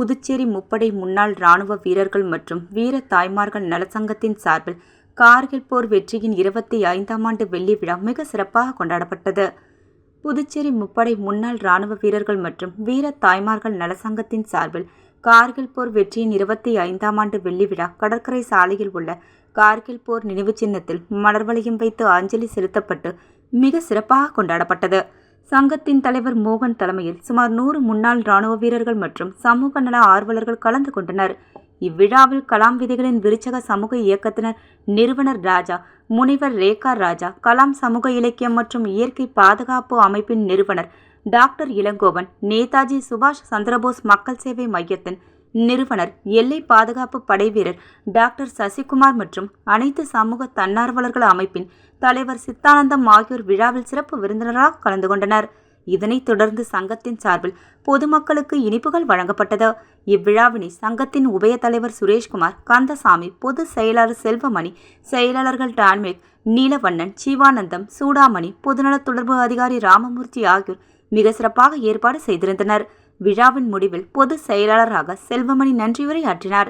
புதுச்சேரி முப்படை முன்னாள் ராணுவ வீரர்கள் மற்றும் வீர தாய்மார்கள் நலச்சங்கத்தின் சார்பில் கார்கில் போர் வெற்றியின் 25ஆம் ஆண்டு வெள்ளி விழா மிக சிறப்பாக கொண்டாடப்பட்டது. புதுச்சேரி முப்படை முன்னாள் ராணுவ வீரர்கள் மற்றும் வீர தாய்மார்கள் நலச்சங்கத்தின் சார்பில் கார்கில் போர் வெற்றியின் 25ஆம் ஆண்டு வெள்ளி விழா கடற்கரை சாலையில் உள்ள கார்கில் போர் நினைவு சின்னத்தில் மலர் வளையம் வைத்து அஞ்சலி செலுத்தப்பட்டு மிக சிறப்பாக கொண்டாடப்பட்டது. சங்கத்தின் தலைவர் மோகன் தலைமையில் சுமார் 100 முன்னாள் ராணுவ வீரர்கள் மற்றும் சமூக நல ஆர்வலர்கள் கலந்து கொண்டனர். இவ்விழாவில் கலாம் விதைகளின் விருச்சக சமூக இயக்கத்தினர் நிறுவனர் ராஜா, முனைவர் ரேகா ராஜா, கலாம் சமூக இலக்கியம் மற்றும் இயற்கை பாதுகாப்பு அமைப்பின் நிறுவனர் டாக்டர் இளங்கோவன், நேதாஜி சுபாஷ் சந்திரபோஸ் மக்கள் சேவை மையத்தின் நிறுவனர், எல்லை பாதுகாப்பு படை வீரர் டாக்டர் சசிகுமார் மற்றும் அனைத்து சமூக தன்னார்வலர்கள் அமைப்பின் தலைவர் சித்தானந்தம் ஆகியோர் விழாவில் சிறப்பு விருந்தினராக கலந்து கொண்டனர். இதனைத் தொடர்ந்து சங்கத்தின் சார்பில் பொதுமக்களுக்கு இனிப்புகள் வழங்கப்பட்டது. இவ்விழாவினை சங்கத்தின் உபய தலைவர் சுரேஷ்குமார், கந்தசாமி, பொதுச் செயலாளர் செல்வமணி, செயலாளர்கள் டான்மேக், நீலவண்ணன், சிவானந்தம், சூடாமணி, பொதுநல தொடர்பு அதிகாரி ராமமூர்த்தி ஆகியோர் மிக சிறப்பாக ஏற்பாடு செய்திருந்தனர். விழாவின் முடிவில் பொதுச் செயலாளராக செல்வமணி நன்றியுரை ஆற்றினார்.